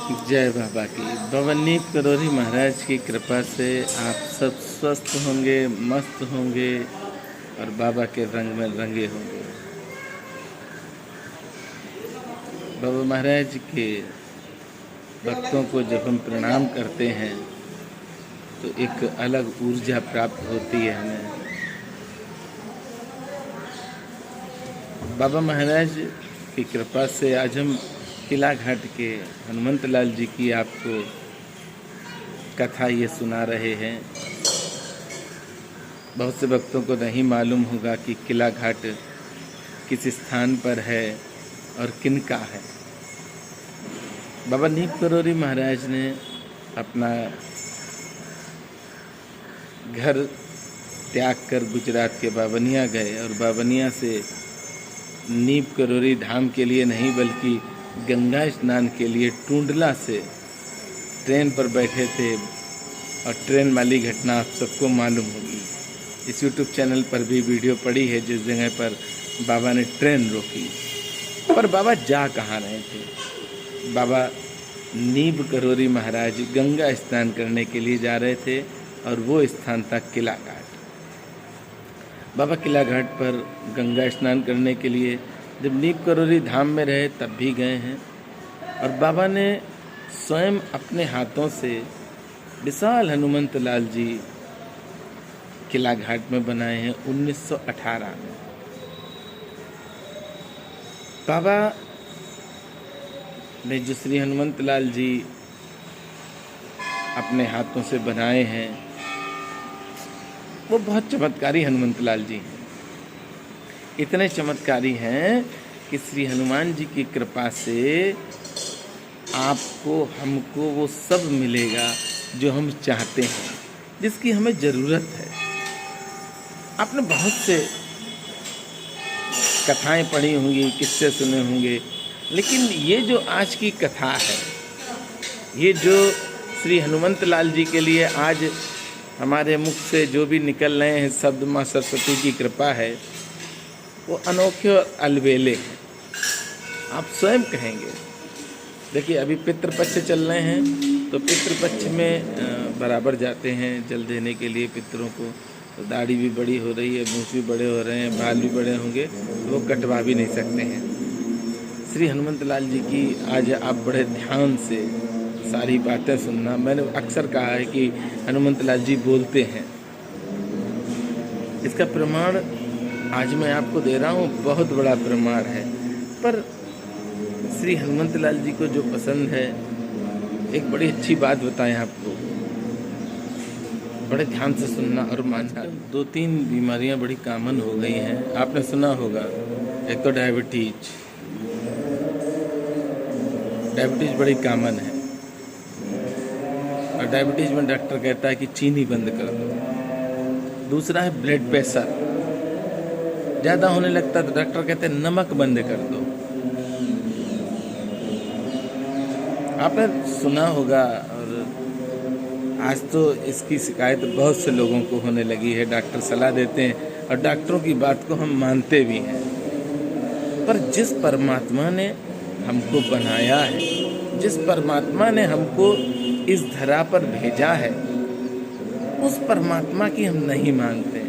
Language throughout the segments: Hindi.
जय बाबा की। बाबा नीप करोरी महाराज की कृपा से आप सब स्वस्थ होंगे, मस्त होंगे और बाबा के रंग में रंगे होंगे। बाबा महाराज के भक्तों को जब हम प्रणाम करते हैं तो एक अलग ऊर्जा प्राप्त होती है हमें। बाबा महाराज की कृपा से आज हम किला घाट के हनुमंत लाल जी की आपको कथा ये सुना रहे हैं। बहुत से भक्तों को नहीं मालूम होगा कि किला घाट किस स्थान पर है और किनका है। बाबा नीप करोरी महाराज ने अपना घर त्याग कर गुजरात के बावनिया गए और बावनिया से नीप करोरी धाम के लिए नहीं बल्कि गंगा स्नान के लिए टूंडला से ट्रेन पर बैठे थे और ट्रेन वाली घटना आप सबको मालूम होगी। इस YouTube चैनल पर भी वीडियो पड़ी है जिस जगह पर बाबा ने ट्रेन रोकी। पर बाबा जा कहाँ रहे थे? बाबा नीप करोरी महाराज गंगा स्नान करने के लिए जा रहे थे और वो स्थान था किला घाट। बाबा किला घाट पर गंगा स्नान करने के लिए जब नीप करोरी धाम में रहे तब भी गए हैं और बाबा ने स्वयं अपने हाथों से विशाल हनुमंत लाल जी किला घाट में बनाए हैं 1918 में। बाबा ने जो श्री हनुमंत लाल जी अपने हाथों से बनाए हैं वो बहुत चमत्कारी हनुमंत लाल जी हैं। इतने चमत्कारी हैं कि श्री हनुमान जी की कृपा से आपको हमको वो सब मिलेगा जो हम चाहते हैं, जिसकी हमें ज़रूरत है। आपने बहुत से कथाएं पढ़ी होंगी, किस्से सुने होंगे, लेकिन ये जो आज की कथा है, ये जो श्री हनुमंत लाल जी के लिए आज हमारे मुख से जो भी निकल रहे हैं शब्द, माँ सरस्वती की कृपा है, वो अनोखे और अलबेले हैं। आप स्वयं कहेंगे। देखिए अभी पितृपक्ष चल रहे हैं तो पितृपक्ष में बराबर जाते हैं जल देने के लिए पितरों को। तो दाढ़ी भी बड़ी हो रही है, मूँछ भी बड़े हो रहे हैं, बाल भी बड़े होंगे तो वो कटवा भी नहीं सकते हैं। श्री हनुमंत लाल जी की आज आप बड़े ध्यान से सारी बातें सुनना। मैंने अक्सर कहा है कि हनुमंत लाल जी बोलते हैं। इसका प्रमाण आज मैं आपको दे रहा हूँ, बहुत बड़ा प्रमाण है। पर श्री हनुमंत लाल जी को जो पसंद है, एक बड़ी अच्छी बात बताएं आपको, बड़े ध्यान से सुनना और मानना। 2-3 बीमारियां बड़ी कॉमन हो गई हैं, आपने सुना होगा। एक तो डायबिटीज बड़ी कॉमन है और डायबिटीज में डॉक्टर कहता है कि चीनी बंद कर दो। दूसरा है ब्लड प्रेशर, ज़्यादा होने लगता है तो डॉक्टर कहते हैं नमक बंद कर दो। आपने सुना होगा और आज तो इसकी शिकायत बहुत से लोगों को होने लगी है। डॉक्टर सलाह देते हैं और डॉक्टरों की बात को हम मानते भी हैं। पर जिस परमात्मा ने हमको बनाया है, जिस परमात्मा ने हमको इस धरा पर भेजा है, उस परमात्मा की हम नहीं मानते हैं।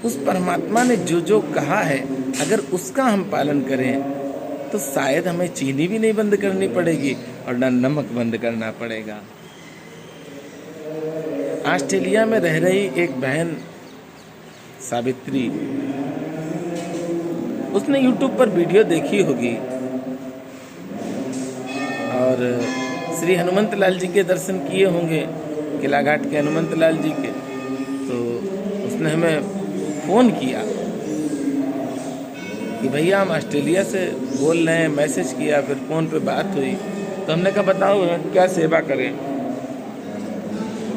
उस परमात्मा ने जो जो कहा है, अगर उसका हम पालन करें तो शायद हमें चीनी भी नहीं बंद करनी पड़ेगी और ना नमक बंद करना पड़ेगा। ऑस्ट्रेलिया में रह रही एक बहन सावित्री, उसने YouTube पर वीडियो देखी होगी और श्री हनुमंत लाल जी के दर्शन किए होंगे, किला घाट के हनुमंत लाल जी के। तो उसने हमें फ़ोन किया कि भैया हम ऑस्ट्रेलिया से बोल रहे हैं, मैसेज किया, फिर फ़ोन पे बात हुई। तो हमने कहा बताओ क्या सेवा करें।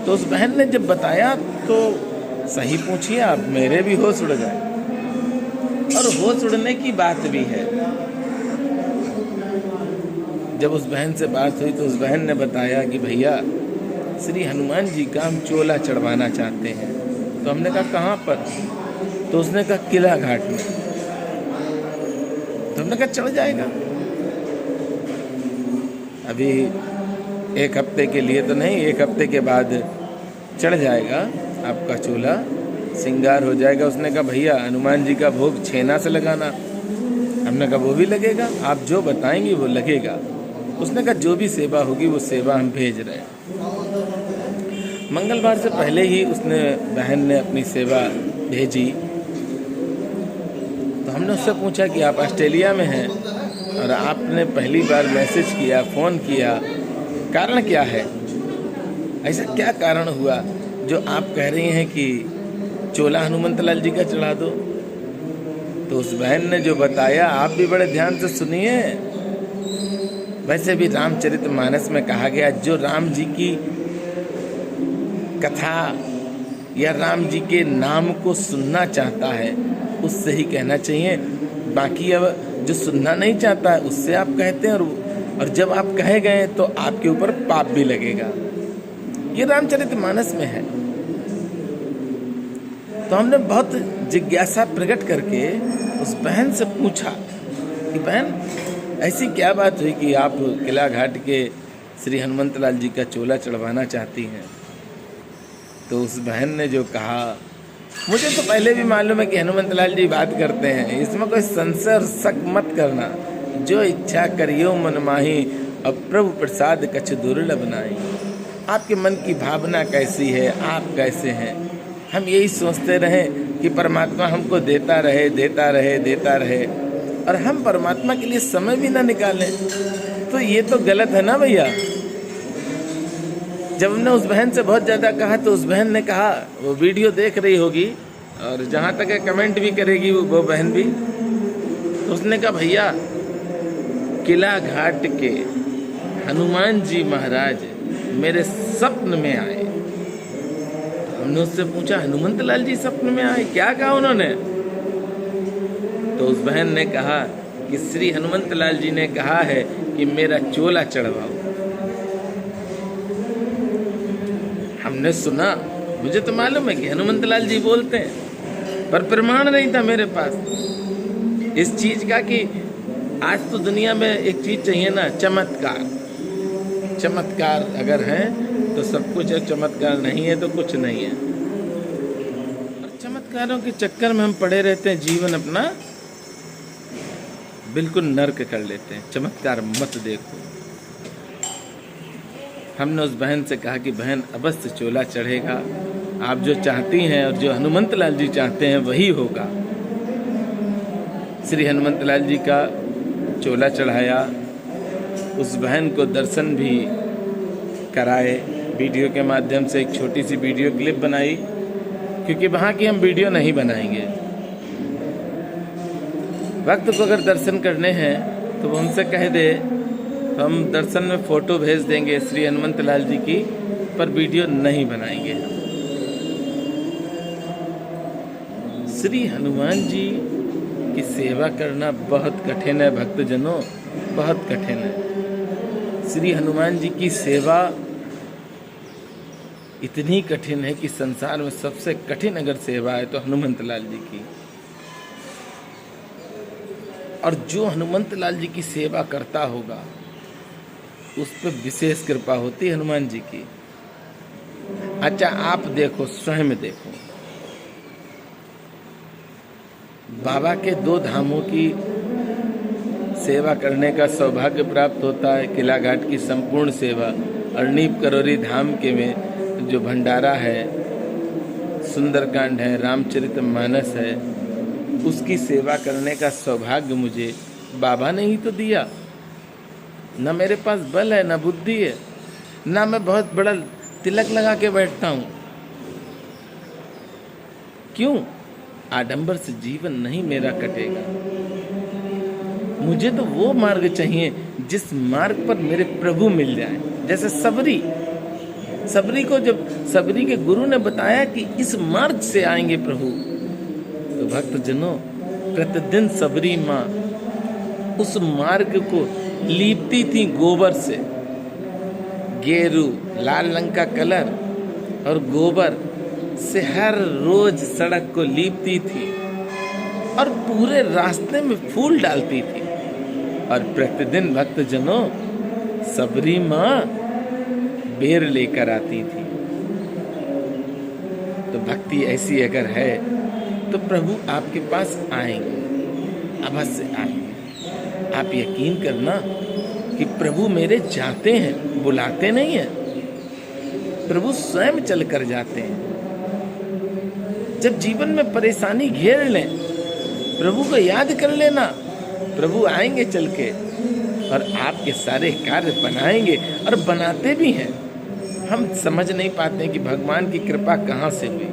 तो उस बहन ने जब बताया तो सही पूछिए आप, मेरे भी होश उड़ गए। और होश उड़ने की बात भी है। जब उस बहन से बात हुई तो उस बहन ने बताया कि भैया श्री हनुमान जी का हम चोला चढ़वाना चाहते हैं। तो हमने कहा कहाँ पर? तो उसने कहा किला घाट में। तो हमने कहा चढ़ जाएगा। अभी 1 हफ्ते के लिए तो नहीं, 1 हफ्ते के बाद चढ़ जाएगा आपका चोला, श्रृंगार हो जाएगा। उसने कहा भैया हनुमान जी का भोग छेना से लगाना। हमने कहा वो भी लगेगा, आप जो बताएंगी वो लगेगा। उसने कहा जो भी सेवा होगी वो सेवा हम भेज रहे हैं। मंगलवार से पहले ही उसने बहन ने अपनी सेवा भेजी। तो हमने उससे पूछा कि आप ऑस्ट्रेलिया में हैं और आपने पहली बार मैसेज किया, फ़ोन किया, कारण क्या है? ऐसा क्या कारण हुआ जो आप कह रही हैं कि चोला हनुमंत लाल जी का चढ़ा दो? तो उस बहन ने जो बताया आप भी बड़े ध्यान से सुनिए। वैसे भी रामचरितमानस में कहा गया, जो राम जी की कथा या राम जी के नाम को सुनना चाहता है उससे ही कहना चाहिए। बाकी अब जो सुनना नहीं चाहता है उससे आप कहते हैं, और जब आप कहे गए तो आपके ऊपर पाप भी लगेगा। ये रामचरितमानस में है। तो हमने बहुत जिज्ञासा प्रकट करके उस बहन से पूछा कि बहन ऐसी क्या बात हुई कि आप किला घाट के श्री हनुमंत लाल जी का चोला चढ़वाना चाहती हैं? तो उस बहन ने जो कहा, मुझे तो पहले भी मालूम है कि हनुमंत लाल जी बात करते हैं, इसमें कोई संशय और शक मत करना। जो इच्छा करियो मन माही, अब प्रभु प्रसाद कछ दुर्लभ नाई। आपके मन की भावना कैसी है, आप कैसे हैं, हम यही सोचते रहें कि परमात्मा हमको देता रहे देता रहे देता रहे, और हम परमात्मा के लिए समय भी ना निकालें, तो ये तो गलत है ना भैया। जब हमने उस बहन से बहुत ज़्यादा कहा तो उस बहन ने कहा, वो वीडियो देख रही होगी और जहाँ तक है कमेंट भी करेगी वो बहन भी, तो उसने कहा भैया किला घाट के हनुमान जी महाराज मेरे स्वप्न में आए। हमने उससे पूछा हनुमंत लाल जी स्वप्न में आए, क्या कहा उन्होंने? तो उस बहन ने कहा कि श्री हनुमंत लाल जी ने कहा है कि मेरा चोला चढ़वाओ। हमने सुना, मुझे तो मालूम है कि हनुमंत लाल जी बोलते हैं, पर प्रमाण नहीं था मेरे पास इस चीज का कि आज तो दुनिया में एक चीज चाहिए ना, चमत्कार। चमत्कार अगर है तो सब कुछ है, चमत्कार नहीं है तो कुछ नहीं है। और चमत्कारों के चक्कर में हम पड़े रहते हैं, जीवन अपना बिल्कुल नर्क कर लेते हैं। चमत्कार मत देखो। हमने उस बहन से कहा कि बहन अवश्य चोला चढ़ेगा, आप जो चाहती हैं और जो हनुमंत लाल जी चाहते हैं वही होगा। श्री हनुमंत लाल जी का चोला चढ़ाया, उस बहन को दर्शन भी कराए, वीडियो के माध्यम से एक छोटी सी वीडियो क्लिप बनाई, क्योंकि वहाँ की हम वीडियो नहीं बनाएंगे। वक्त को अगर दर्शन करने हैं तो वो हमसे कह दे, हम दर्शन में फ़ोटो भेज देंगे श्री हनुमंत लाल जी की, पर वीडियो नहीं बनाएंगे। श्री हनुमान जी की सेवा करना बहुत कठिन है भक्तजनों, बहुत कठिन है। श्री हनुमान जी की सेवा इतनी कठिन है कि संसार में सबसे कठिन अगर सेवा है तो हनुमंत लाल जी की। और जो हनुमंत लाल जी की सेवा करता होगा उस पर विशेष कृपा होती है हनुमान जी की। अच्छा आप देखो, स्वयं देखो, बाबा के 2 धामों की सेवा करने का सौभाग्य प्राप्त होता है। किला घाट की संपूर्ण सेवा और नीप करोरी धाम के में जो भंडारा है, सुंदरकांड है, रामचरितमानस है, उसकी सेवा करने का सौभाग्य मुझे बाबा ने ही तो दिया। न मेरे पास बल है, न बुद्धि है, न मैं बहुत बड़ा तिलक लगा के बैठता हूँ। क्यों? आडंबर से जीवन नहीं मेरा कटेगा। मुझे तो वो मार्ग चाहिए जिस मार्ग पर मेरे प्रभु मिल जाए। जैसे सबरी को जब सबरी के गुरु ने बताया कि इस मार्ग से आएंगे प्रभु, तो भक्तजनों प्रतिदिन सबरी माँ उस मार्ग को लीपती थी गोबर से। गेरू लाल रंग का कलर और गोबर से हर रोज सड़क को लीपती थी और पूरे रास्ते में फूल डालती थी। और प्रतिदिन भक्तजनों सबरी माँ बेर लेकर आती थी। तो भक्ति ऐसी अगर है तो प्रभु आपके पास आएंगे, अवश्य आएंगे। आप यकीन करना कि प्रभु मेरे जाते हैं, बुलाते नहीं हैं, प्रभु स्वयं चल कर जाते हैं। जब जीवन में परेशानी घेर लें, प्रभु को याद कर लेना, प्रभु आएंगे चल के और आपके सारे कार्य बनाएंगे, और बनाते भी हैं। हम समझ नहीं पाते कि भगवान की कृपा कहाँ से हुई,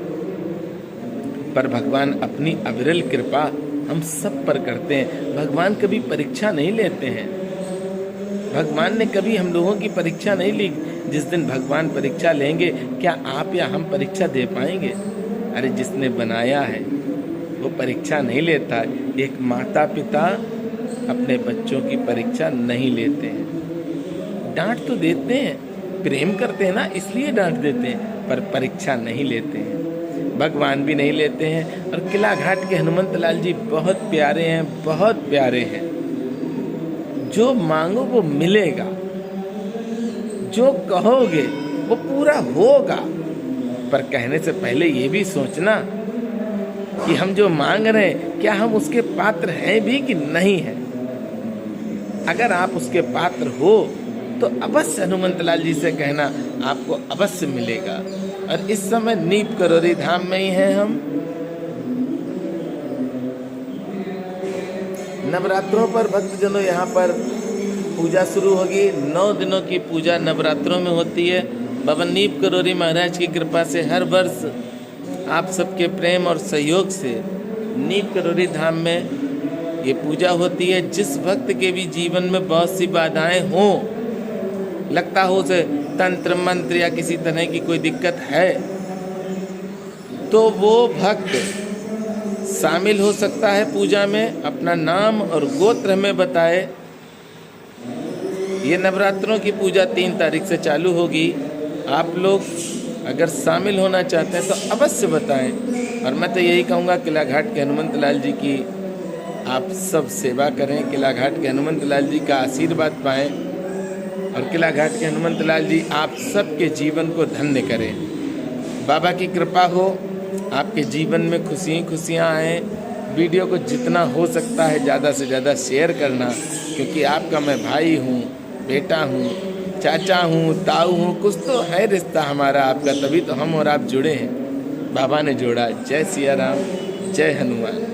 पर भगवान अपनी अविरल कृपा हम सब पर करते हैं। भगवान कभी परीक्षा नहीं लेते हैं। भगवान ने कभी हम लोगों की परीक्षा नहीं ली। जिस दिन भगवान परीक्षा लेंगे, क्या आप या हम परीक्षा दे पाएंगे? अरे जिसने बनाया है वो परीक्षा नहीं लेता। एक माता पिता अपने बच्चों की परीक्षा नहीं लेते हैं। डांट तो देते हैं, प्रेम करते हैं ना, इसलिए डांट देते हैं, पर परीक्षा नहीं लेते हैं। भगवान भी नहीं लेते हैं। और किला घाट के हनुमंत लाल जी बहुत प्यारे हैं, बहुत प्यारे हैं। जो मांगो वो मिलेगा, जो कहोगे वो पूरा होगा। पर कहने से पहले ये भी सोचना कि हम जो मांग रहे हैं, क्या हम उसके पात्र हैं भी कि नहीं है। अगर आप उसके पात्र हो तो अवश्य हनुमंत लाल जी से कहना, आपको अवश्य मिलेगा। और इस समय नीप करोरी धाम में ही हैं हम। नवरात्रों पर भक्तजनों यहाँ पर पूजा शुरू होगी। 9 दिनों की पूजा नवरात्रों में होती है। बाबा नीप करोरी महाराज की कृपा से हर वर्ष आप सबके प्रेम और सहयोग से नीप करोरी धाम में ये पूजा होती है। जिस भक्त के भी जीवन में बहुत सी बाधाएं हों, लगता हो उसे तंत्र मंत्र या किसी तरह की कोई दिक्कत है, तो वो भक्त शामिल हो सकता है पूजा में। अपना नाम और गोत्र हमें बताए। ये नवरात्रों की पूजा 3 तारीख से चालू होगी। आप लोग अगर शामिल होना चाहते हैं तो अवश्य बताएं। और मैं तो यही कहूँगा, किला घाट के हनुमंत लाल जी की आप सब सेवा करें, किला घाट के हनुमंत लाल जी का आशीर्वाद पाएं, और किला घाट के हनुमंत लाल जी आप सबके जीवन को धन्य करें। बाबा की कृपा हो, आपके जीवन में खुशियाँ आएँ। वीडियो को जितना हो सकता है ज़्यादा से ज़्यादा शेयर करना, क्योंकि आपका मैं भाई हूँ, बेटा हूँ, चाचा हूँ, ताऊ हूँ, कुछ तो है रिश्ता हमारा आपका, तभी तो हम और आप जुड़े हैं। बाबा ने जोड़ा। जय सिया राम, जय हनुमान।